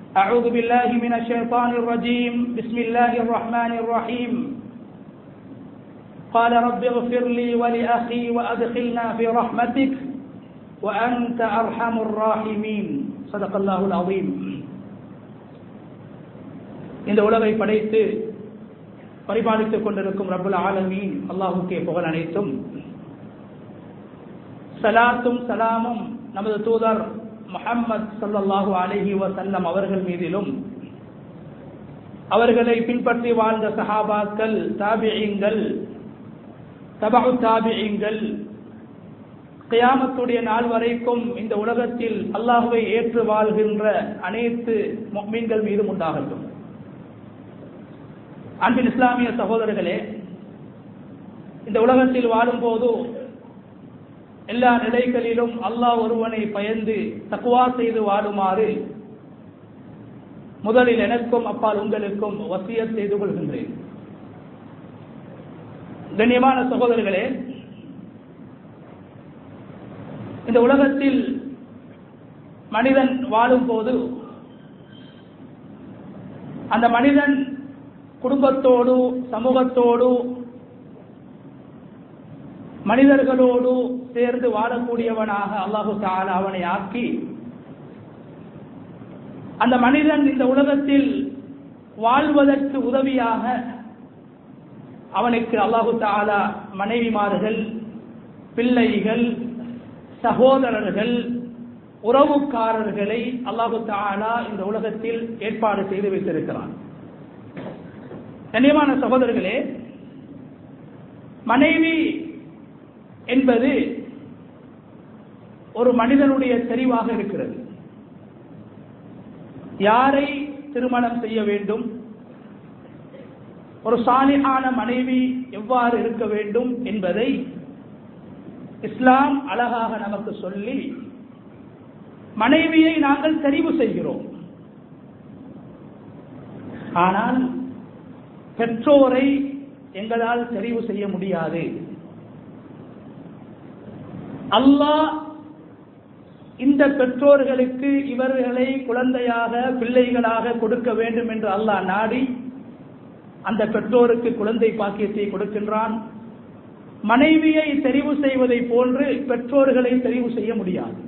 أعوذ بالله من الشيطان الرجيم بسم الله الرحمن الرحيم قال رب اغفر لي ولأخي وأدخلنا في رحمتك وأنت أرحم الراحمين صدق الله العظيم. இந்த உலகை படைத்து பரிபாலித்துக் கொண்டிருக்கும் ரப்புல் ஆலமீன் அல்லாஹ்வுக்கே புகழ் அனைத்தும். ஸலாத்தும் ஸலாமும் நமது தூதர் முஹம்மது ஸல்லல்லாஹு அலைஹி வஸல்லம் அவர்கள் மீதிலும், அவர்களை பின்பற்றி வாழ்ந்த சஹாபாக்கள், தாபிஈன்கள், தபஉ தாபிஈன்கள், கியாமத்துடைய நாள் வரைக்கும் இந்த உலகத்தில் அல்லாஹ்வை ஏற்று வாழ்கின்ற அனைத்து முஃமின்கள் மீதும் உண்டாகட்டும். அன்பின் இஸ்லாமிய சகோதரர்களே, இந்த உலகத்தில் வாழும்போது எல்லா நிலைகளிலும் அல்லாஹ் ஒருவனை பயந்து தக்வா செய்து வாழுமாறு முதலில் எனக்கும் அப்பால் உங்களுக்கும் வசியத் செய்து கொள்கின்றேன். கண்ணியமான சகோதரர்களே, இந்த உலகத்தில் மனிதன் வாழும்போது அந்த மனிதன் குடும்பத்தோடு, சமூகத்தோடு, மனிதர்களோடு சேர்ந்து வாழக்கூடியவனாக அல்லாஹு தஆலா அவனை ஆக்கி, அந்த மனிதன் இந்த உலகத்தில் வாழ்வதற்கு உதவியாக அவனுக்கு அல்லாஹு தஆலா மனைவிமார்கள், பிள்ளைகள், சகோதரர்கள், உறவுக்காரர்களை அல்லாஹு தஆலா இந்த உலகத்தில் ஏற்பாடு செய்து வைத்திருக்கிறான். கண்ணியமான சகோதரர்களே, மனைவி என்பது ஒரு மனிதனுடைய தெரிவாக இருக்கிறது. யாரை திருமணம் செய்ய வேண்டும், ஒரு சாலிஹான மனைவி எவ்வாறு இருக்க வேண்டும் என்பதை இஸ்லாம் அழகாக நமக்கு சொல்லி மனைவியை நாங்கள் தெரிவு செய்கிறோம். ஆனால் பெற்றோரை எங்களால் தெரிவு செய்ய முடியாது. அல்லாஹ் இந்த பெற்றோர்களுக்கு இவர்களை குழந்தையாக, பிள்ளைகளாக கொடுக்க வேண்டும் என்று அல்லாஹ் நாடி அந்த பெற்றோருக்கு குழந்தை பாக்கியத்தை கொடுக்கின்றான். மனைவியை தெரிவு செய்வதை போன்று பெற்றோர்களை தெரிவு செய்ய முடியாது.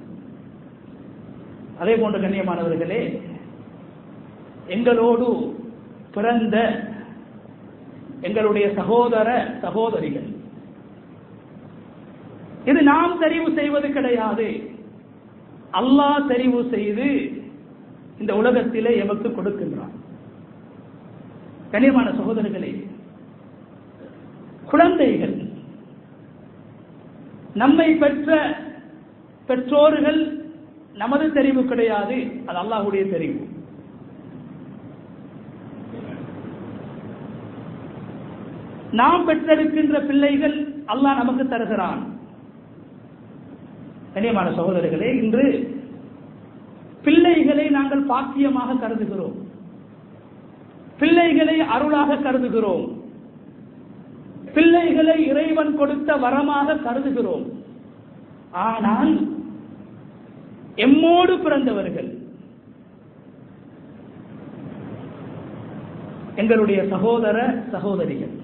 அதே போன்று கண்ணியமானவர்களே, எங்களோடு பிறந்த எங்களுடைய சகோதர சகோதரிகள், இது நாம் தெரிவு செய்வது கிடையாது. அல்லாஹ் தெரிவு செய்து இந்த உலகத்திலே எமக்கு கொடுக்கின்றான். கண்ணியமான சகோதரர்களே, குழந்தைகள், நம்மை பெற்ற பெற்றோர்கள் நமது தெரிவு கிடையாது, அது அல்லாஹ்வுடைய தெரிவு. நாம் பெற்றெடுக்கின்ற பிள்ளைகள் அல்லாஹ் நமக்கு தருகிறான். கண்ணியமான சகோதரர்களே, இன்று பிள்ளைகளை நாங்கள் பாக்கியமாக கருதுகிறோம், பிள்ளைகளை அருளாக கருதுகிறோம், பிள்ளைகளை இறைவன் கொடுத்த வரமாக கருதுகிறோம். ஆனால் எம்மோடு பிறந்தவர்கள், எங்களுடைய சகோதர சகோதரிகள்,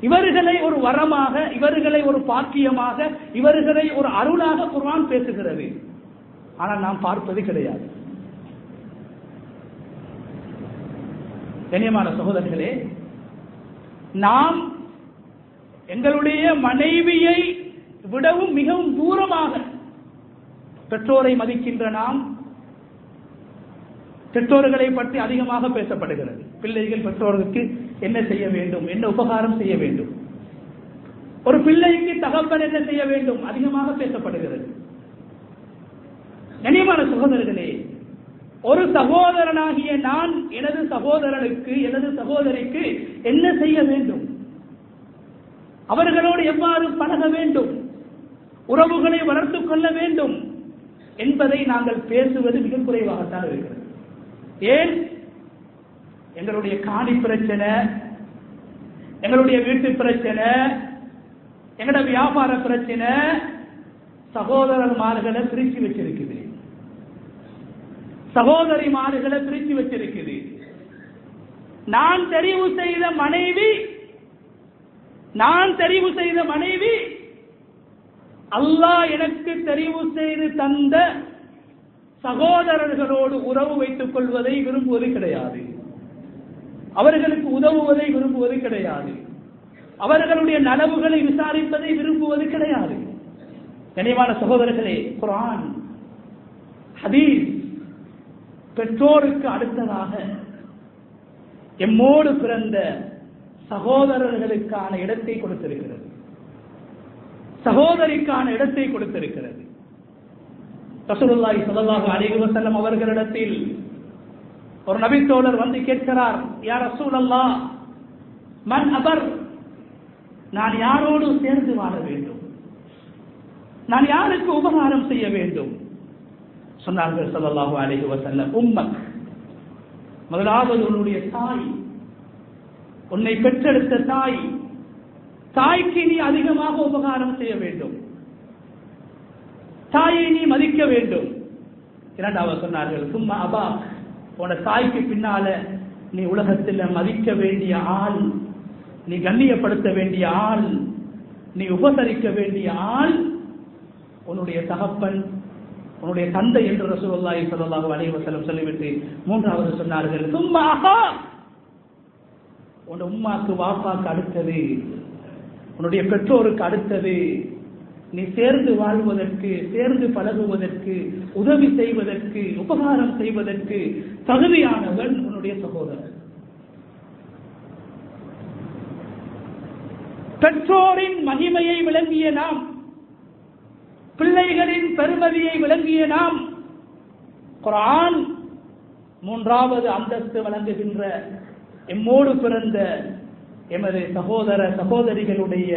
இவர்களை ஒரு வரமாக, இவர்களை ஒரு பாக்கியமாக, இவர்களை ஒரு அருளாக குர்ஆன் பேசுகிறது. ஆனால் நாம் பார்ப்பது கிடையாது. கண்ணியமான சகோதரர்களே, நாம் எங்களுடைய மனைவியை விடவும் மிகவும் தூரமாக பெற்றோரை மதிக்கின்ற நாம், பெற்றோர்களை பற்றி அதிகமாக பேசப்படுகிறது. பிள்ளைகள் பெற்றோர்களுக்கு என்ன செய்ய வேண்டும், என்ன உபகாரம் செய்ய வேண்டும், ஒரு பிள்ளைக்கு தகப்பன் என்ன செய்ய வேண்டும், அதிகமாக பேசப்படுகிறது. கண்ணியமான சகோதரர்களே, ஒரு சகோதரனாகிய நான் எனது சகோதரனுக்கு, எனது சகோதரிக்கு என்ன செய்ய வேண்டும், அவர்களோடு எவ்வாறு பழக வேண்டும், உறவுகளை வளர்த்துக் கொள்ள வேண்டும் என்பதை நாங்கள் பேசுவது மிக குறைவாகத்தான் இருக்கிறது. ஏன்? எங்களுடைய காணி பிரச்சனை, எங்களுடைய வீட்டு பிரச்சனை, எங்களுடைய வியாபார பிரச்சனை, சகோதரர்மார்களை பிரிச்சு வச்சிருக்குது. சகோதரிமார்களை பிரித்து வச்சிருக்குது. நான் தெரிவு செய்த மனைவி அல்லாஹ் எனக்கு தெரிவு செய்து தந்த சகோதரர்களோடு உறவு வைத்துக் கொள்வதை விரும்புவது கிடையாது. அவர்களுக்கு உதவுவதை விரும்புவது கிடையாது. அவர்களுடைய நலவுகளை விசாரிப்பதை விரும்புவது கிடையாது. கனிவான சகோதரர்களே, குர்ஆன் ஹதீஸ் பெற்றோருக்கு அடுத்ததாக எம்மோடு பிறந்த சகோதரர்களுக்கான இடத்தை கொடுத்திருக்கிறது, சகோதரிக்கான இடத்தை கொடுத்திருக்கிறது. ரசூலுல்லாஹி ஸல்லல்லாஹு அலைஹி வஸல்லம் அவர்களிடத்தில் ஒரு நபித்தோழர் வந்து கேட்கிறார், யா ரசூலல்லாஹ், மன் அபர், நான் யாரோடு சேர்ந்து வாழ வேண்டும், நான் யாருக்கு உபகாரம் செய்ய வேண்டும்? சொன்னார்கள் ஸல்லல்லாஹு அலைஹி வஸல்லம், உம்மக், முதலாவது உன்னுடைய தாய், உன்னை பெற்றெடுத்த தாய், தாய்க்கு நீ அதிகமாக உபகாரம் செய்ய வேண்டும், தாயை நீ மதிக்க வேண்டும். இரண்டாவது சொன்னார்கள், சும்மா அபாக், உன தாய்க்கு பின்னால நீ உலகத்தில் மதிக்க வேண்டிய ஆள், நீ கண்ணியப்படுத்த வேண்டிய ஆள், நீ உபசரிக்க வேண்டிய ஆள் உன்னுடைய தகப்பன், உன்னுடைய தந்தை என்று ரசூலுல்லாஹி ஸல்லல்லாஹு அலைஹி வஸல்லம் சொல்லிவிட்டு மூன்றாவது சொன்னார்கள், சும்மா அஹா, உன் உம்மாக்கு வாப்பாக்கு அடுத்தது, உன்னுடைய பெற்றோருக்கு அடுத்தது, நீ சேர்ந்து வாழ்வதற்கு, சேர்ந்து பழகுவதற்கு, உதவி செய்வதற்கு, உபகாரம் செய்வதற்கு தகுதியானவன் உன்னுடைய சகோதரன். பெற்றோரின் மகிமையை விளங்கிய நாம், பிள்ளைகளின் பெருமதியை விளங்கிய நாம், குர்ஆன் மூன்றாவது அந்தஸ்து வழங்குகின்ற எம்மோடு பிறந்த எமது சகோதர சகோதரிகளுடைய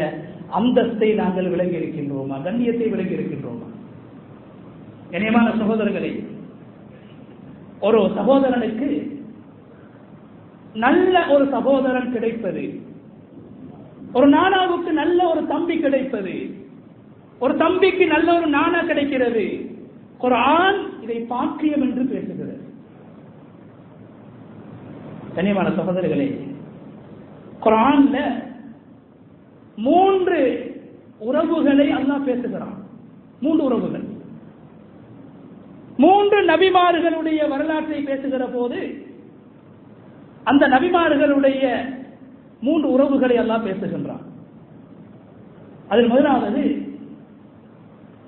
அந்தஸ்தை நாங்கள் விளங்கி இருக்கின்றோமா, கண்ணியத்தை விளங்கி இருக்கின்றோமா? கண்ணியமான சகோதரர்களே, ஒரு சகோதரனுக்கு நல்ல ஒரு சகோதரன் கிடைப்பது, ஒரு நானாவுக்கு நல்ல ஒரு தம்பி கிடைப்பது, ஒரு தம்பிக்கு நல்ல ஒரு நானா கிடைக்கிறது, குர்ஆன் இதை பாக்கியம் என்று பேசுகிறது. கண்ணியமான சகோதரர்களே, குர்ஆன்ல 3 உறவுகளை அல்லாஹ் பேசுகிறான். 3 உறவுகள், 3 நபிமார்களுடைய வரலாற்றை பேசுகிற போது அந்த நபிமார்களுடைய 3 உறவுகளை அல்லாஹ் பேசுகின்றான். அதில் முதலாவது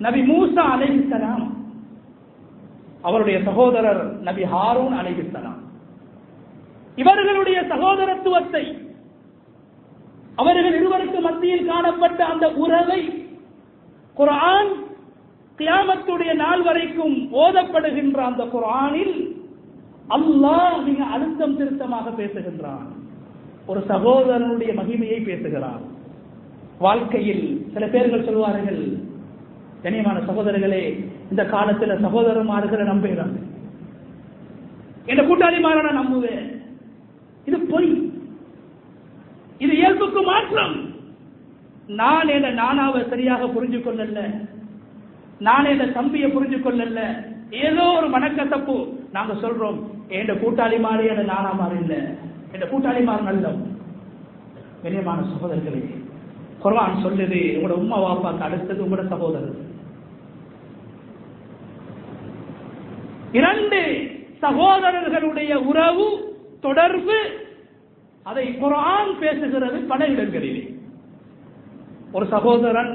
நபி மூசா அலைஹிஸ்ஸலாம், அவருடைய சகோதரர் நபி ஹாரூன் அலைஹிஸ்ஸலாம். இவர்களுடைய சகோதரத்துவத்தை, அவர்கள் இருவருக்கு மத்தியில் காணப்பட்ட அந்த உறவை குர்ஆன் கியாமத்துடைய நாள் வரைக்கும் ஓதப்படுகின்ற அந்த குர்ஆனில் அல்லாஹ் மிக அழுத்தம் திருத்தமாக பேசுகின்றான். ஒரு சகோதரனுடைய மகிமையை பேசுகிறான். வாழ்க்கையில் சில பேர்கள் சொல்வார்கள், கண்ணியமான சகோதரர்களே, இந்த காலத்தில் சகோதரமார்களை நம்புகிறாங்க, என்ற கூட்டாளிமார நான் நம்புவேன். இது பொய், இது இயல்புக்கு மாற்றம். நான் என்ற நானாவை சரியாக புரிஞ்சு கொள்ளல, நான் என்ற தம்பியை புரிஞ்சு கொள்ளல, ஏதோ ஒரு மனக்கசப்பு. நாங்க சொல்றோம், என்ற கூட்டாளி மாறி என்ற நானா மாறி இல்ல, என்ற கூட்டாளி மாறு நல்ல. கண்ணியமான சகோதரர்களே, குர்ஆன் சொல்லுது, உங்களோட உம்மா வாப்பாக்கு அடுத்தது உங்களோட சகோதரர். 2 சகோதரர்களுடைய உறவு தொடர்பு, அதை குர்ஆன் பேசுகிறது பல இடங்களிலே. ஒரு சகோதரன்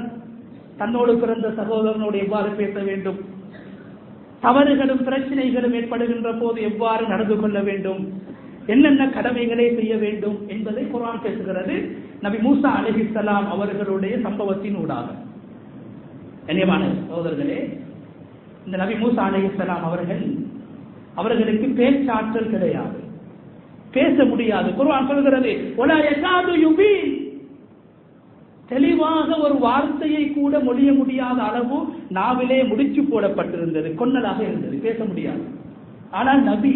தன்னோடு பிறந்த சகோதரனோடு எவ்வாறு பேச வேண்டும், தவறுகளும் பிரச்சனைகளும் ஏற்படுகின்ற போது எவ்வாறு நடந்து கொள்ள வேண்டும், என்னென்ன கடமைகளை செய்ய வேண்டும் என்பதை குர்ஆன் பேசுகிறது. நபி மூசா அலைஹிஸ்ஸலாம் அவர்களுடைய சம்பவத்தின் ஊடாக. கண்ணியமான சகோதரர்களே, இந்த நபி மூசா அலைஹிஸ்ஸலாம் அவர்களுக்கு பேச்சாற்றல் கிடையாது, பேச முடியாது. குர்ஆன் சொல்கிறது, வலா யகாது யுபீன், தெளிவாக ஒரு வார்த்தையை கூட மொழிய முடியாத அளவு நாவிலே முடிச்சு போடப்பட்டிருந்தது, கொன்னலாக இருந்தது, பேச முடியாது. ஆனால் நபி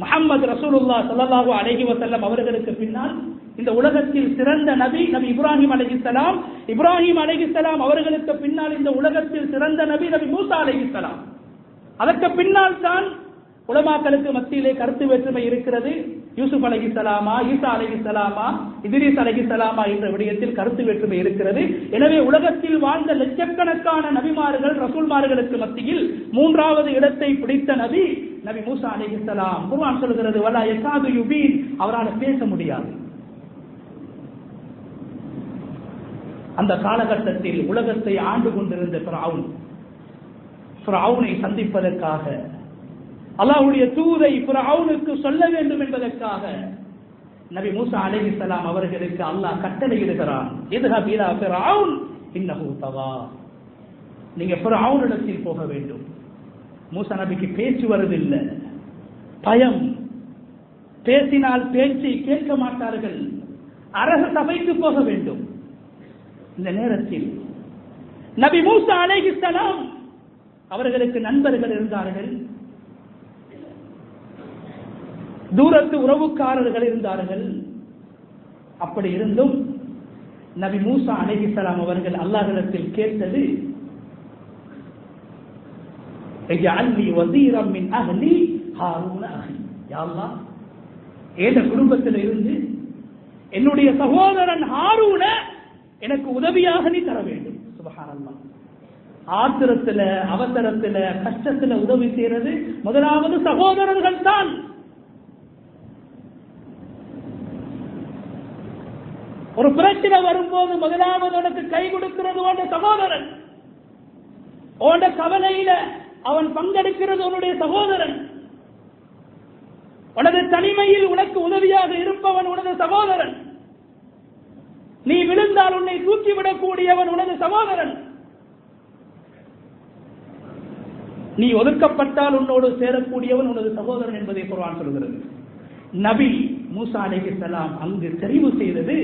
முஹம்மது ரசூலுல்லாஹ் ஸல்லல்லாஹு அலைஹி வஸல்லம் அவர்களுக்கு பின்னால் இந்த உலகத்தில் சிறந்த நபி நபி இப்ராஹிம் அலைஹிஸ்ஸலாம். இப்ராஹிம் அலைஹிஸ்ஸலாம் அவர்களுக்கு பின்னால் இந்த உலகத்தில் சிறந்த நபி நபி மூசா அலைஹிஸ்ஸலாம். அதற்கு பின்னால் தான் உலமாக்களுக்கு மத்தியிலே கருத்து வேற்றுமை இருக்கிறது. யூசுப் அலைஹிஸ்ஸலாமா, ஈசா அலைஹிஸ்ஸலாமா, இத்ரீஸ் அலைஹிஸ்ஸலாமா என்ற விடயத்தில் கருத்து வேற்றுமை இருக்கிறது. எனவே உலகத்தில் வாழ்ந்த லட்சக்கணக்கான நபிமார்கள் ரசூல்மார்களுக்கு மத்தியில் மூன்றாவது இடத்தை பிடித்த நபி மூசா அலைஹிஸ்ஸலாம். குர்ஆன் சொல்கிறது வலா யகாது யுபீன், அவரால் பேச முடியாது. அந்த காலகட்டத்தில் உலகத்தை ஆண்டு கொண்டிருந்த ஃபிரௌனை சந்திப்பதற்காக அல்லாஹ்வுடைய தூதை ஃபிரௌனுக்கு சொல்ல வேண்டும் என்பதற்காக நபி மூசா அலைஹிஸ்ஸலாம் அவர்களுக்கு அல்லாஹ் கட்டளையிடுகிறான், இத்ஹப் இலா ஃபிரௌன் இன்னஹு தகா, நீங்க ஃபிரௌனிடத்தில் போக வேண்டும். மூசா நபிக்கு பேச்சு வருவதில்லை, பயம், பேசினால் பேச்சை கேட்க மாட்டார்கள், அரச சபைக்கு போக வேண்டும். இந்த நேரத்தில் நபி மூசா அலைஹிஸ்ஸலாம் அவர்களுக்கு நண்பர்கள் இருந்தார்கள், தூரத்து உறவுக்காரர்கள் இருந்தார்கள். அப்படி இருந்தும் நபி மூசா அலைஹிஸ்ஸலாம் அவர்கள் அல்லாஹ்விடத்தில் கேட்டது, இஜஅல்னி வஸீரம் மின் அஹ்லி ஹாரூன அஹி, யா அல்லாஹ் என் குடும்பத்தில் இருந்து என்னுடைய சகோதரன் ஹாரூன எனக்கு உதவியாக நீ தர வேண்டும். சுப்ஹானல்லாஹ். ஆத்திரத்துல, அவசரத்துல, கஷ்டத்துல உதவி செய்யறது முதலாவது சகோதரர்கள் தான். ஒரு பிரச்சனை வரும்போது முதலாவது உனக்கு கை கொடுக்கிறது உன்னுடைய சகோதரன், உன்னுடைய கவலையில அவன் பங்கெடுக்கிறது உன்னுடைய சகோதரன், உனது தனிமையில் உனக்கு உதவியாக இருப்பவன் உனது சகோதரன், நீ விழுந்தால் உன்னை தூக்கிவிடக்கூடியவன் உனது சகோதரன், நீ ஒதுக்கப்பட்டால் உன்னோடு சேரக்கூடியவன் உனது சகோதரன் என்பதை குர்ஆன் சொல்கிறது. நபி மூசா அலைஹிஸ்ஸலாம் அங்கு தெரிவு செய்தது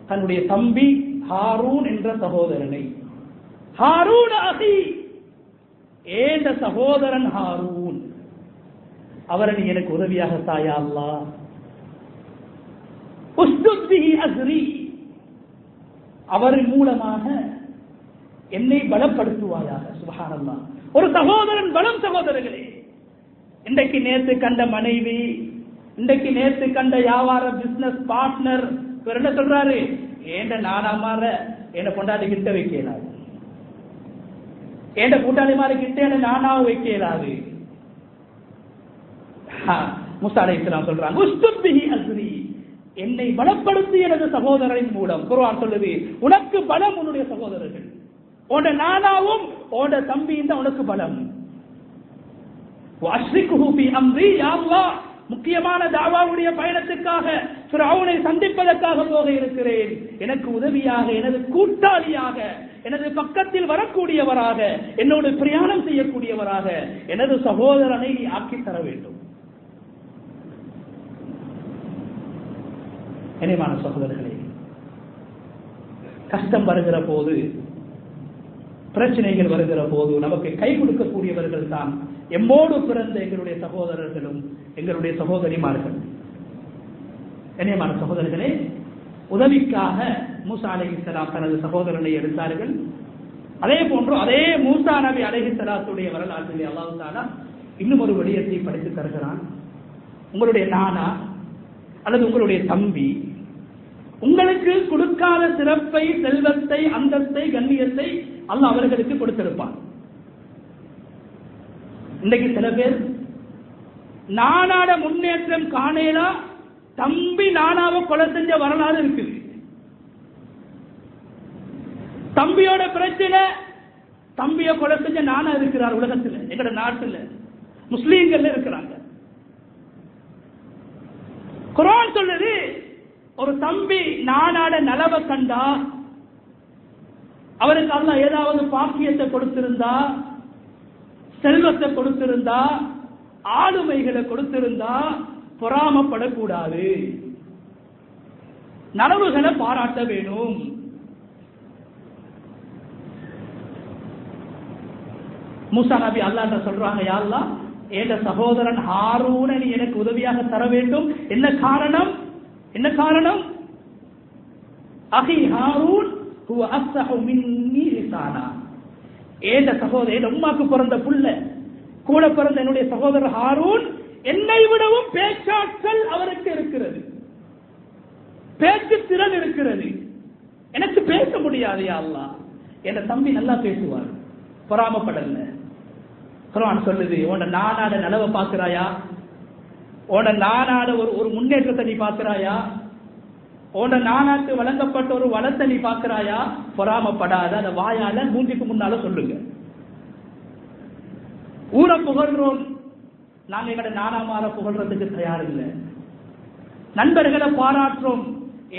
தன்னுடைய தம்பி ஹாரூன் என்ற சகோதரனை. ஹாரூன் அஹி, ஏண்ட சகோதரன் ஹாரூன், அவரை நீ எனக்கு உதவியாக தாயா அல்லாஹ். உஸ்துத் பிஹி அஸ்ரி, அவரின் மூலமாக என்னை பலப்படுத்துவாயாக. சுப்ஹானல்லாஹ். ஒரு சகோதரன் பலம். சகோதரர்களே, இன்றைக்கு நேற்று கண்ட மனைவி, இன்றைக்கு நேற்று கண்ட வியாபார பிசினஸ் பார்ட்னர் என்ன சொல்றாரு, ஏண்ட நானாமார என்ன கொண்டாடி கிட்ட வைக்கலாது, ஏண்ட கூட்டாளி மாதிரி கிட்ட என்ன நானாவும் வைக்கலாது. மூசா அலைஹிஸ்ஸலாம் சொல்றாங்க, உஸ்துத் பிஹி அஸ்ரி, என்னை பலப்படுத்தி எனது சகோதரரின் மூலம். குர்ஆன் சொல்லுது, உனக்கு பலம் உன்னுடைய சகோதரர்கள், உன்ட நானாவும் உன்ட தம்பியும் தான் உனக்கு பலம். வஅஷ்ரிக்ஹு ஃபீ அம்ரி, யா அல்லாஹ் முக்கியமான தாவாவுடைய பயணத்துக்காக ஃபிரௌனை சந்திப்பதற்காக போக இருக்கிறேன், எனக்கு உதவியாக, எனது கூட்டாளியாக, எனது பக்கத்தில் வரக்கூடியவராக, என்னோடு பிரயாணம் செய்யக்கூடியவராக எனது சகோதரனை நீ ஆக்கி தர வேண்டும். இனிமான சகோதரர்களே, கஷ்டம் வருகிற போது, பிரச்சனைகள் வருகிற போது நமக்கு கை கொடுக்கக்கூடியவர்கள் தான் எம்மோடு பிறந்த எங்களுடைய சகோதரர்களும் எங்களுடைய சகோதரிமார்கள். இனிமான சகோதரர்களே, உதவிக்காக மூசா அலைஹிஸ்ஸலாம் தனது சகோதரனை எடுத்தார்கள். அதே போன்று அதே மூசா நபி அலைஹிஸ்ஸலாத்துடைய வரலாற்றிலே அல்லாஹ் தஆலா இன்னும் ஒரு விடயத்தை படித்து தருகிறான். உங்களுடைய நானா அல்லது உங்களுடைய தம்பி உங்களுக்கு கொடுக்காத சிறப்பை, செல்வத்தை, அந்தஸ்தை, கண்ணியத்தை அல்லாஹ் அவர்களுக்கு கொடுத்திருப்பான். இன்றைக்கு சில பேர் நானாட முன்னேற்றம் காணேலா, தம்பி நானாவை கொலை செஞ்ச வரலாறு இருக்குது. தம்பியோட பிரச்சனை, தம்பியை கொலை செஞ்ச நானா இருக்கிறார் உலகத்தில், எங்கட நாட்டில் முஸ்லீம்கள் இருக்கிறாங்க. குர்ஆன் சொல்லுது, ஒரு தம்பி நானாட நலவை கண்டா, அவருக்கு அல்லாஹ் ஏதாவது பாக்கியத்தை கொடுத்திருந்தா, செல்வத்தை கொடுத்திருந்தா, ஆளுமைகளை கொடுத்திருந்தா பொறாமப்படக்கூடாது, நனவுகளை பாராட்ட வேணும். மூசா நபி அல்லாஹ் சொல்றாங்க, யா அல்லாஹ் என்ற சகோதரன் ஹாரூனை நீ எனக்கு உதவியாக தர வேண்டும். என்ன காரணம்? என்ன காரணம்? அஹி ஹாரூன் ஹுவ அஃஸஹு மின்னி லிசானா, ஏண்ட சகோதரன், உம்மாக்கு பிறந்த புள்ள, கூட பிறந்த என்னுடைய சகோதரர் ஹாரூன் என்னை விடவும் பேச்சாற்றல் அவருக்கு இருக்கிறது, பேச்சு திறன் இருக்கிறது, எனக்கு பேச முடியாது. யா அல்லாஹ், என் தம்பி நல்லா பேசுவார், பொறாமப்படல. குர்ஆன் சொல்லுது, உன்ன நானாட நலவை பார்க்கிறாயா, உன்ன நானாட ஒரு முன்னேற்றத்தை நீ பார்க்கிறாயா, உன்ன நானாக்கு வழங்கப்பட்ட ஒரு வளத்தை நீ பார்க்கிறாயா, பொறாமப்படாத. அந்த வாயால மூஞ்சிக்கு முன்னால சொல்லுங்க. ஊரை புகழ்றோம், நாங்க எங்கட நானாமார புகழ்றதுக்கு தயார் இல்லை. நண்பர்களை பாராட்டுறோம்,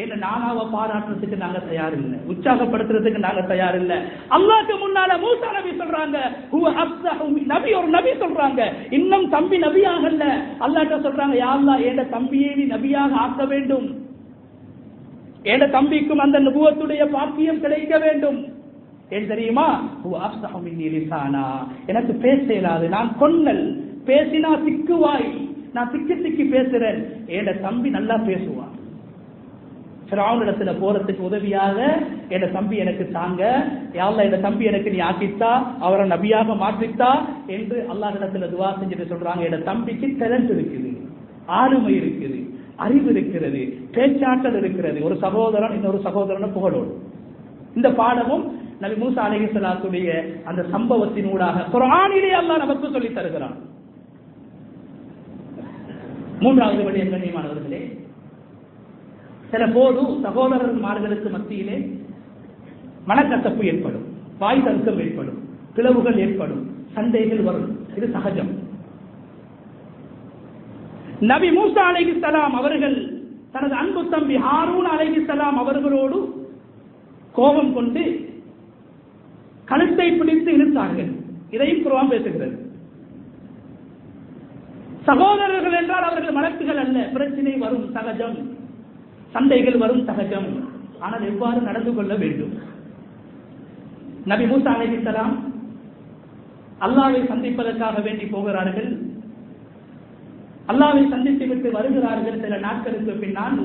ஏன்னா நானாவை பாராட்டுறதுக்கு நாங்க தயார் இல்லை, உற்சாகப்படுத்துறதுக்கு நாங்க தயார் இல்லை. அல்லாஹ்க்கு முன்னால மூசா நபி சொல்றாங்க, நபி ஒரு நபி சொல்றாங்க, இன்னும் தம்பி நபியாகல. அல்லாஹ்ட்ட சொல்றாங்க, யா அல்லாஹ், என் தம்பியை நீ நபியாக ஆக்க வேண்டும், என் தம்பிக்கும் அந்த நபுவத்துடைய பாக்கியம் கிடைக்க வேண்டும். ஏன் தெரியுமா? எனக்கு பேச இயலாது, நான் கொன்னல், பேசினா திக்குவாய், நான் திக்கி திக்கி பேசுறேன், என் தம்பி நல்லா பேசுவான். ஃபிரௌனிடத்துல போறதுக்கு உதவியாக என் தம்பி எனக்கு தாங்க, யா அல்லாஹ் என் தம்பி எனக்கு நீ ஆக்கித்தா, அவரை நபியாக மாற்றித்தா என்று அல்லாஹ்விடத்துல துஆ செஞ்சுட்டு சொல்றாங்க. என் தம்பிக்கு டேலண்ட் இருக்குது, ஆளுமை இருக்குது, அறிவு இருக்கிறது, பேச்சாற்றல் இருக்கிறது. ஒரு சகோதரன் இன்னொரு சகோதரனை புகழோடு. இந்த பாடமும் நபி மூசா அலைஹிஸ்ஸலாத்துடைய அந்த சம்பவத்தின் ஊடாக குர்ஆனிலே அல்லாஹ் நமக்கு சொல்லி தருகிறான். மூன்றாவது வழி கண்ணியமானவர்களே, சில போது சகோதரர்களுக்கு மத்தியிலே மனக்கசப்பு ஏற்படும், வாய் தர்க்கம் ஏற்படும், பிளவுகள் ஏற்படும், சண்டைகள் வரும். இது சகஜம். நபி மூசா அலைஹிஸ்ஸலாம் அவர்கள் தனது அன்பு தம்பி ஹாரூன் அலைஹிஸ்ஸலாம் அவர்களோடு கோபம் கொண்டு கழுத்தை பிடித்து இழுத்தார்கள். இதையும் குர்ஆன் பேசுகிறது. சகோதரர்கள் என்றால் அவர்கள் மலக்குகள் அல்ல, பிரச்சனை வரும் சகஜம், சண்டைகள் வரும் சகஜம். ஆனால் எவ்வாறு நடந்து கொள்ள வேண்டும்? நபி மூசா அலைஹிஸ்ஸலாம் அல்லாஹ்வை சந்திப்பதற்காக வேண்டி போகிறார்கள். அல்லாஹ்வை சந்தித்து விட்டு வருகிறார்கள். சில நாட்களுக்கு பின்னால்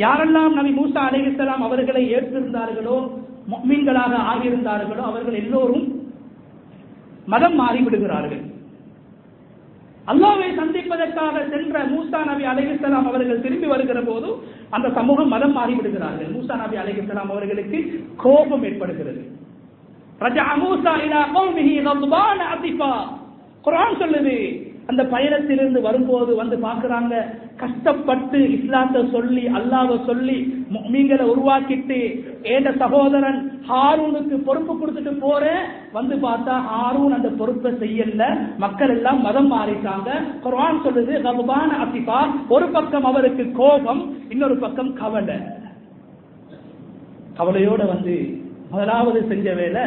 யாரெல்லாம் நபி மூசா அலைஹிஸ்ஸலாம் அவர்களை ஏற்றிருந்தார்களோ, முஃமின்களாக ஆகியிருந்தார்களோ, அவர்கள் எல்லோரும் மதம் மாறி விடுகிறார்கள். அல்லாஹ்வை சந்திப்பதற்காக சென்ற மூசா நபி அலைஹிஸ்ஸலாம் அவர்கள் திரும்பி வருகிற போது அந்த சமூகம் மதம் மாறி விடுகிறார்கள். மூசா நபி அலைஹிஸ்ஸலாம் அவர்களுக்கு கோபம் ஏற்படுகிறது. ரஜஅ மூசா இலா கௌமிஹி கத்பான அஸிஃபா. குர்ஆன் சொல்லுது, அந்த பயணத்திலிருந்து வரும்போது வந்து பார்க்கிறாங்க, கஷ்டப்பட்டு இஸ்லாத்தை சொல்லி அல்லாஹ்வை சொல்லி முஃமின்களை உருவாக்கிட்டு ஏண்ட சகோதரன் ஹாரூனுக்கு பொறுப்பு கொடுத்துட்டு போறேன், வந்து பார்த்தா ஹாரூன் அந்த பொறுப்பை செய்யல, மக்கள் எல்லாம் மதம் மாறிட்டாங்க. குர்ஆன் சொல்லுது கத்பான அஸிஃபா. ஒரு பக்கம் அவருக்கு கோபம், இன்னொரு பக்கம் கவலை. கவலையோட வந்து முதலாவது செஞ்ச வேலை,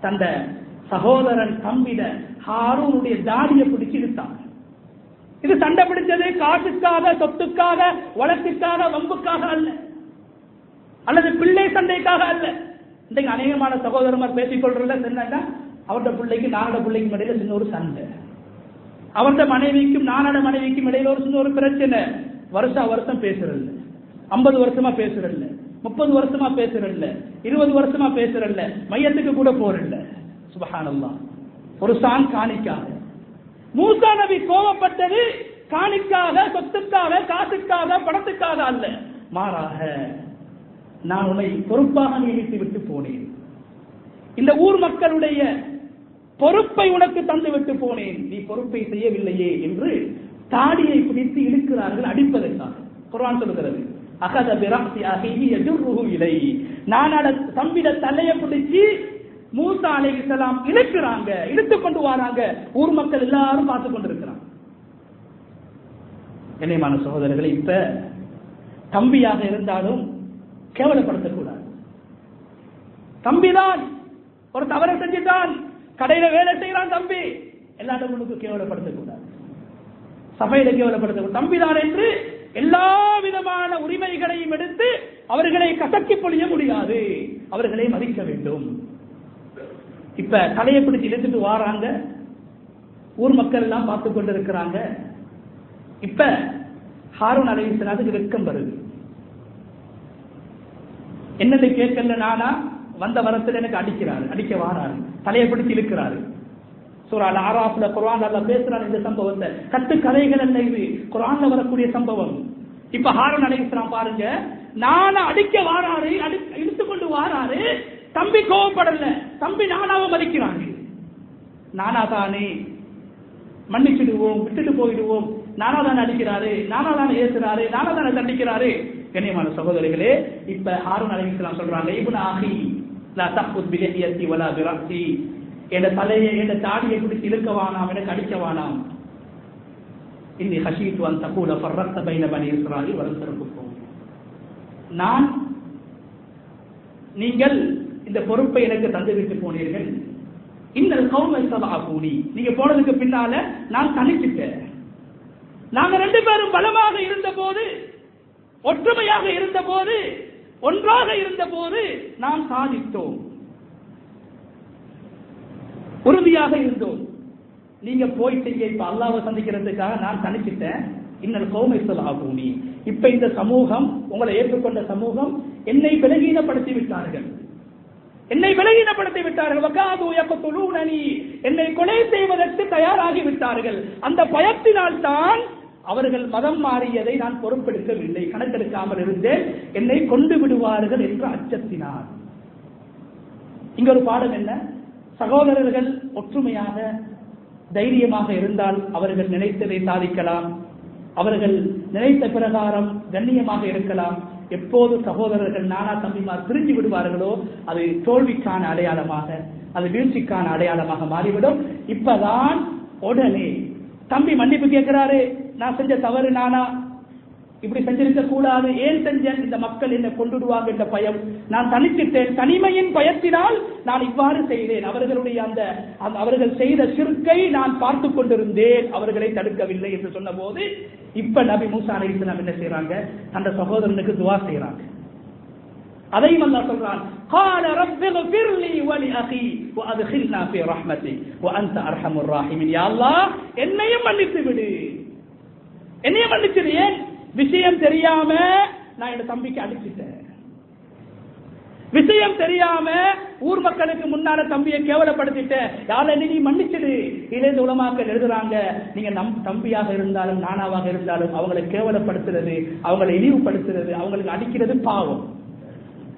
தந்த சகோதரன் தம்பிட ஹாரூனுடைய தாடியை பிடிச்சு இழுத்தாங்க. இது சண்டை பிடிச்சது காசுக்காக, சொத்துக்காக, வழக்குக்காக, வம்புக்காக அல்ல, அல்லது பிள்ளை சண்டைக்காக அல்ல. இன்றைக்கு அநேகமான சகோதரமார் பேசிக்கொள்றதுல என்னன்னா, அவருடைய பிள்ளைக்கு நானோட பிள்ளைக்கும் இடையில சின்ன ஒரு சண்டை, அவருடைய மனைவிக்கும் நானோட மனைவிக்கும் இடையில ஒரு சின்ன ஒரு பிரச்சனை. வருஷம் பேசுறதில்ல, 50 வருஷமா பேசுறதில்ல, 30 வருஷமா பேசுறதில்ல, 20 வருஷமா பேசுறதில்ல, மையத்துக்கு கூட போறதில்ல. சுப்ஹானல்லாஹ். ஒரு சான் காணிக்காக. மூசா நபி கோபப்பட்டது காணிக்காக, சொத்துக்காக, காசுக்காக, பணத்துக்காக அல்ல, மாறாக நான் உன்னை பொறுப்பாக நியமித்து விட்டு போனேன், இந்த ஊர் மக்களுடைய பொறுப்பை உனக்கு தந்து விட்டு போனேன், நீ பொறுப்பை செய்யவில்லையே என்று தாடியை பிடித்து இழுக்கிறார்கள், அடிப்பதற்காக. குர்ஆன் சொல்கிறது, அகத பிரஹ்தி அஹிஹி யஜுருஹு இலை. நானட தம்பிட தலையை பிடிச்சி மூசா அலைஹிஸ்ஸலாம் இழுக்கிறாங்க, இழுத்துக் கொண்டு வராங்க. ஊர் மக்கள் எல்லாரும் பார்த்து கொண்டிருக்கிறாங்க. கண்ணியமான சகோதரர்களே, இப்ப தம்பியாக இருந்தாலும் கேவலப்படுத்தக்கூடாது. தம்பிதான் ஒரு தவறை செஞ்சுட்டான், கடையில வேலை செய்யறான் தம்பி, எல்லாரும் முன்னுக்கு கேவலப்படுத்தக்கூடாது, சபையில கேவலப்படுத்தக்கூடாது. தம்பிதான் என்று எல்லா விதமான உரிமைகளையும் எடுத்து அவர்களை கசக்கி பொழிய முடியாது, அவர்களை மதிக்க வேண்டும். இப்ப தலையை பிடிச்சி இழுத்துட்டு வாராங்க, ஊர் மக்கள் எல்லாம் பார்த்து கொண்டு இருக்கிறாங்க. இப்ப ஹாரூன் அலைஹிஸ்ஸலாத்துக்கு வெட்கம் வருது. என்னதை கேட்கல, நானா வந்த வரத்துல எனக்கு அடிக்கிறாரு, அடிக்க வாராரு, தலையை பிடிச்சி இழுக்கிறாரு. சூரா அல்-அராஃப்ல குர்ஆன்ல அல்லாஹ் பேசுறான் இந்த சம்பவத்தை. கட்டுக்கதைகள் அல்ல இது, குர்ஆன்ல வரக்கூடிய சம்பவம். இப்ப ஹாரூன் அலைஹிஸ்ஸலாம் பாருங்க, நானா அடிக்க வாராரு, இழுத்துக்கொண்டு வாராரு, தம்பி கோவப்படல, தம்பி நானாவை மதிக்கிறாங்க. நானா தானே மன்னிச்சிடுவோம், விட்டுட்டு போயிடுவோம், நானா தானே அடிக்கிறாரு, நானா தானே ஏசுறாரு, நானா தானே தண்டிக்கிறாரு. கண்ணியமான சகோதரிகளே, இப்ப ஹாரூன் அலைஹிஸ்ஸலாம் சொல்றாங்க, இப்னு அஹி லா தഖுத் பிலிஹியத்தி வலா பிரஸி, என்ற தலையை என்ற தாடியை பிடிச்சு இழுக்க வேணாம், எனக்கு அடிக்க வேணாம். இன்னி ஹஷீது அன் தகூல ஃபர்ரக்த பைன பனி இஸ்ராயீல் வலம் தர்குக்கும், நான் நீங்கள் இந்த பொறுப்பை எனக்கு தந்துவிட்டு போனீர்கள். இன்னல் கௌம ஸபஅூனி, நீங்க போனதுக்கு பின்னால நான் தனிச்சிட்டேன். நாங்க ரெண்டு பேரும் பலமாக இருந்த போது, ஒற்றுமையாக இருந்த போது, ஒன்றாக இருந்த போது நாம் சாதித்தோம், உறுதியாக இருந்தோம். நீங்க போய் செய்ய இப்ப அல்லாஹ்வை சந்திக்கிறதுக்காக நான் தனிச்சிட்டேன். இன்னல் கௌம ஸபஅூனி, இப்ப இந்த சமூகம், உங்களை ஏற்றுக்கொண்ட சமூகம் என்னை பலகீனப்படுத்தி விட்டார்கள், என்னை பலகீனப்படுத்தி விட்டார்கள். வகாது யக்துலூனனி, என்னை கொலை செய்வதற்கு தயாராகி விட்டார்கள். அந்த பயத்தினால் தான் அவர்கள் மதம் மாறியதை நான் பொறுப்பெடுக்கவில்லை, கணக்கெடுக்காமல் இருந்தேன், என்னை கொண்டு விடுவார்கள் என்ற அச்சத்தினால். இங்க ஒரு பாடம் என்ன? சகோதரர்கள் ஒற்றுமையாக தைரியமாக இருந்தால் அவர்கள் நினைத்ததை சாதிக்கலாம், அவர்கள் நினைத்த பிரகாரம் கண்ணியமாக இருக்கலாம். எப்போது சகோதரர்கள் நானா தம்பிமார் பிரிஞ்சு விடுவார்களோ அது தோல்விக்கான அடையாளமாக, அது வீழ்ச்சிக்கான அடையாளமாக மாறிவிடும். இப்பதான் உடனே தம்பி மன்னிப்பு கேட்கிறாரு, நான் செஞ்ச தவறு, நானா இப்படி செஞ்சிருக்க கூடாது, ஏன் செஞ்சேன், இந்த மக்கள் என்னை கொண்டுடுவாங்க என்ற பயம், நான் தனிச்சிட்டேன், தனிமையின் பயத்தினால் நான் இவ்வாறு செய்தேன். அவர்களுடைய அந்த அவர்கள் செய்த சிறுக்கை நான் பார்த்து கொண்டிருந்தேன், அவர்களை தடுக்கவில்லை என்று சொன்ன போது இப்ப நபி மூசா அலைஹிஸ்ஸலாம் என்ன செய்யறாங்க? அந்த சகோதரனுக்கு துஆ செய்யறாங்க. அதையும் அல்லாஹ் சொல்றான், قال رب اغفر لي ولأخي وادخلنا في رحمتك وانت ارحم الراحمين. யா அல்லாஹ், என்னையும் மன்னித்து விடு, என்னையும் மன்னிச்சிடு. ஏன்? விஷயம் தெரியாம நான் என் தம்பிக்கு அடிச்சிட்டேன், விஷயம் தெரியாம ஊர் மக்களுக்கு முன்னால தம்பியை கேவலப்படுத்திட்டேன், யாரை நீ மன்னிச்சிடு. இதிலிருந்து உலமாக்கள் எழுதுறாங்க, நீங்க தம்பியாக இருந்தாலும் நானாவாக இருந்தாலும் அவங்களை கேவலப்படுத்துறது, அவங்களை இழிவுபடுத்துறது, அவங்களுக்கு அடிக்கிறது பாவம்.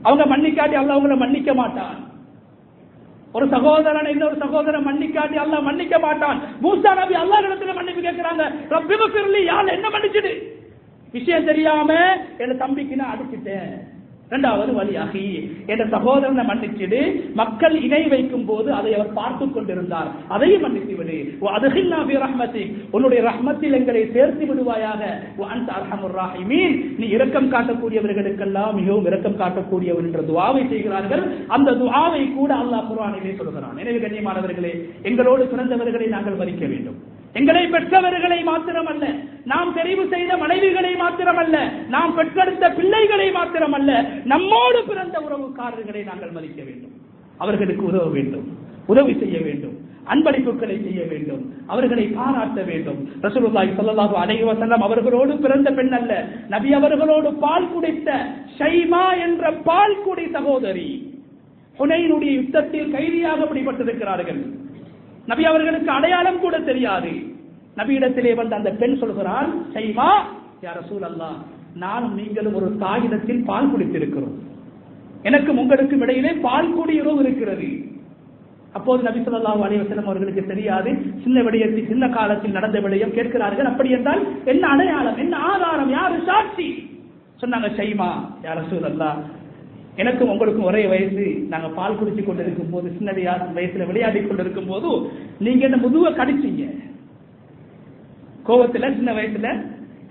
அவங்க மன்னிக்காட்டி அல்லாஹ் அவங்களை மன்னிக்க மாட்டான். ஒரு சகோதரன் இன்னொரு சகோதரன் மன்னிக்காட்டி அல்லாஹ் மன்னிக்க மாட்டான். மூசா நபி அல்லாஹ் இடத்துல மன்னிப்பு கேட்கிறாங்க, ரப்பிகுஃபிர்லி, யாழ் என்ன மன்னிச்சிடு, விஷயம் தெரியாம என் தம்பிக்கு நான் அடிச்சிட்டேன். இரண்டாவது வலியாகி என்ற சகோதரனை மன்னிச்சிடு. மக்கள் இணை வைக்கும் போது அதை அவர் பார்த்து கொண்டிருந்தார், அதையும் மன்னித்து விடு. அதுகின்னா பி ரஹ்மத்திக், உன்னுடைய ரஹ்மத்தில் எங்களை சேர்த்து விடுவாயாக. அன்த அர்ஹமுர் ராஹிமீன், நீ இரக்கம் காட்டக்கூடியவர்களுக்கெல்லாம் மிகவும் இரக்கம் காட்டக்கூடியவர் என்ற துஆவை செய்கிறார்கள். அந்த துஆவை கூட அல்லாஹ் குர்ஆனிலே சொல்கிறான். எனவே கண்ணியமானவர்களே, எங்களோடு பிறந்தவர்களை நாங்கள் மதிக்க வேண்டும். எங்களை பெற்றவர்களை மாத்திரமல்ல, நாம் தெரிவு செய்த மனைவிகளை மாத்திரமல்ல, நாம் பெற்றெடுத்த பிள்ளைகளை மாத்திரமல்ல, நம்மோடு பிறந்த உறவுக்காரர்களை நாங்கள் மதிக்க வேண்டும். அவர்களுக்கு உதவ வேண்டும், உதவி செய்ய வேண்டும், அன்பளிப்புகளை செய்ய வேண்டும், அவர்களை பாராட்ட வேண்டும். ரசூலுல்லாஹி ஸல்லல்லாஹு அலைஹி வஸல்லம் அவர்களோடு பிறந்த பெண் அல்ல, நபி அவர்களோடு பால் குடித்த ஷைமா என்ற பால்குடி சகோதரி ஹுனைனுடைய யுத்தத்தில் கைதியாக பிடிபட்டிருக்கிறார்கள். நபி அவர்களுக்கு அடையாளம் கூட தெரியாது. நபியிடத்திலே வந்த அந்த பெண் சொல்கிறாள், ஷைமா, யா ரசூலல்லாஹ், நானும் நீங்களும் ஒரு தாயிடத்தில் பால் குடித்திருக்கிறோம், எனக்கும் உங்களுக்கும் இடையிலே பால் குடி உறவு இருக்கிறது. அப்போது நபி ஸல்லல்லாஹு அலைஹி வஸல்லம் அவர்களுக்கு தெரியாது, சின்ன விடயத்தில், சின்ன காலத்தில் நடந்த விடயம் கேட்கிறார்கள். அப்படி என்றால் என்ன அடையாளம், என்ன ஆதாரம், யாரு சாட்சி? சொன்னாங்க, ஷைமா, யா ரசூலல்லாஹ், எனக்கும் உங்களுக்கும் ஒரே வயசு, நாங்க பால் குடிச்சு கொண்டிருக்கும் போது, சின்ன வயசுல விளையாடி கொண்டிருக்கும் போது நீங்க என்ன முதுக கடிச்சீங்க, கோவத்துல சின்ன வயசுல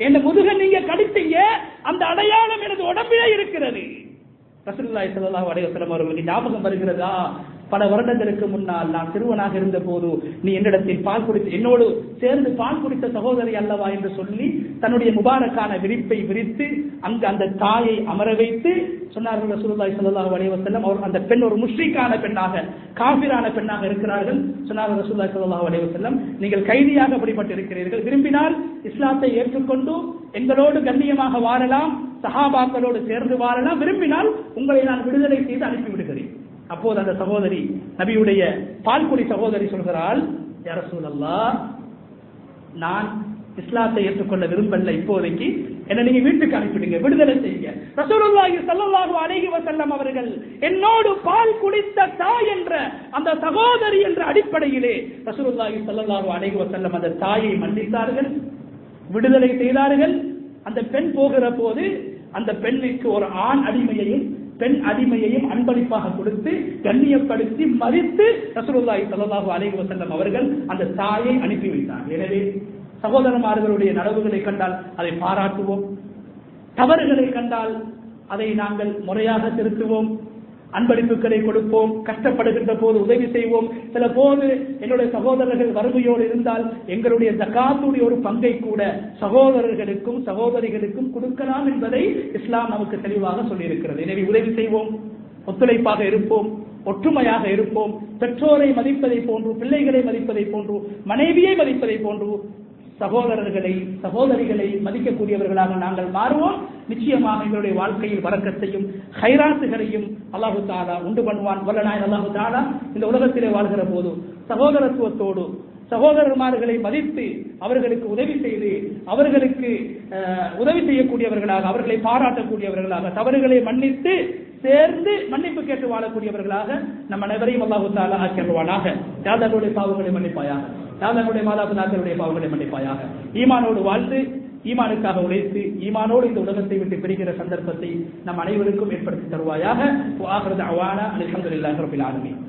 என்ன முதுக நீங்க கடிச்சீங்க, அந்த அடையாளம் எனது உடம்பிலே இருக்கிறது. ரசூலுல்லாஹி ஸல்லல்லாஹு அலைஹி வஸல்லம் அவர்களுக்கு ஞாபகம் வருகிறதா, பல வருடங்களுக்கு முன்னால் நான் சிறுவனாக இருந்த போது நீ என்னிடத்தில் பால் குடித்து என்னோடு சேர்ந்து பால் குடித்த சகோதரி அல்லவா என்று சொல்லி தன்னுடைய முபாரக்கான விரிப்பை விரித்து அங்கு அந்த தாயை அமர வைத்து சொன்னார்கள் ரசூலுல்லாஹி ஸல்லல்லாஹு அலைஹி வஸல்லம். அவர் அந்த பெண் ஒரு முஷ்ரிக்கான பெண்ணாக, காஃபிரான பெண்ணாக இருக்கிறார்கள். சொன்னார்கள் ரசூலுல்லாஹி ஸல்லல்லாஹு அலைஹி வஸல்லம், நீங்கள் கைதியாக அப்படிப்பட்டு இருக்கிறீர்கள், விரும்பினால் இஸ்லாத்தை ஏற்றுக்கொண்டு எங்களோடு கண்ணியமாக வாழலாம், சஹாபாக்களோடு சேர்ந்து வாழலாம், விரும்பினால் உங்களை நான் விடுதலை செய்து அனுப்பிவிடுகிறேன். அப்போது அந்த சகோதரி, நபியுடைய பால்குடி சகோதரி சொல்கிறாள், யா ரசூலல்லாஹ், நான் இஸ்லாத்தை ஏற்றுக்கொள்ள விரும்பல, இப்போதைக்கு என்ன நீங்க வீட்டுக்கு அனுப்பிடுங்க, விடுதலை செய்யுங்க. ரசூலுல்லாஹி ஸல்லல்லாஹு அலைஹி வஸல்லம் அவர்கள் என்னோடு பால் குடித்த தாய் என்ற அந்த சகோதரி என்ற அடிப்படையிலே ரசூலுல்லாஹி ஸல்லல்லாஹு அலைஹி வஸல்லம் அந்த தாயை மன்னித்தார்கள், விடுதலை செய்தார்கள். அந்த பெண் போகிற போது அந்த பெண்ணுக்கு ஒரு ஆண் அடிமையையும் பெண் அடிமையையும் அன்பளிப்பாக கொடுத்து கண்ணியப்படுத்தி மதித்து ரசூலுல்லாஹி ஸல்லல்லாஹு அலைஹி வஸல்லம் அவர்கள் அந்த தாயை அனுப்பி வைத்தார். எனவே சகோதரமார்களுடைய நடவுகளை கண்டால் அதை பாராட்டுவோம், தவறுகளை கண்டால் அதை நாங்கள் முறையாக திருத்துவோம், அன்பளிப்புகளை கொடுப்போம், கஷ்டப்படுகின்ற போது உதவி செய்வோம். சில போது என்னுடைய சகோதரர்கள் வறுமையோடு இருந்தால் எங்களுடைய ஜகாத்துடைய ஒரு பங்கை கூட சகோதரர்களுக்கும் சகோதரிகளுக்கும் கொடுக்கலாம் என்பதை இஸ்லாம் நமக்கு தெளிவாக சொல்லியிருக்கிறது. எனவே உதவி செய்வோம், ஒத்துழைப்பாக இருப்போம், ஒற்றுமையாக இருப்போம். பெற்றோரை மதிப்பதை போன்று, பிள்ளைகளை மதிப்பதை போன்று, மனைவியை மதிப்பதை போன்று சகோதரர்களை சகோதரிகளை மதிக்கக்கூடியவர்களாக நாங்கள் மாறுவோம். நிச்சயமாக எங்களுடைய வாழ்க்கையில் வரக்கத்தையும் ஹைராத்துகளையும் அல்லாஹு தஆலா உண்டு பண்ணுவான். வல்லநாயன் அல்லாஹு தஆலா இந்த உலகத்திலே வாழ்கிற போது சகோதரத்துவத்தோடு சகோதரர்மார்களை மதித்து அவர்களுக்கு உதவி செய்து அவர்களுக்கு உதவி செய்யக்கூடியவர்களாக, அவர்களை பாராட்டக்கூடியவர்களாக, தவறுகளை மன்னித்து சேர்ந்து மன்னிப்பு கேட்டு வாழக்கூடியவர்களாக நம் அனைவரையும் அல்லாஹு தஆலா ஆக்கிடுவானாக. யாதனுடைய பாவங்களை மன்னிப்பாயாக, யாதனுடைய மாதாபிதாக்களுடைய பாவங்களை மன்னிப்பாயாக. ஈமானோடு வாழ்ந்து ஈமானுக்காக உழைத்து ஈமானோடு இந்த உலகத்தை விட்டு பிரிகிற சந்தர்ப்பத்தை நம் அனைவருக்கும் ஏற்படுத்தி தருவாயாக. வஆகிரு தஅவானா அல்ஹம்துலில்லாஹி ரப்பில் ஆலமீன்.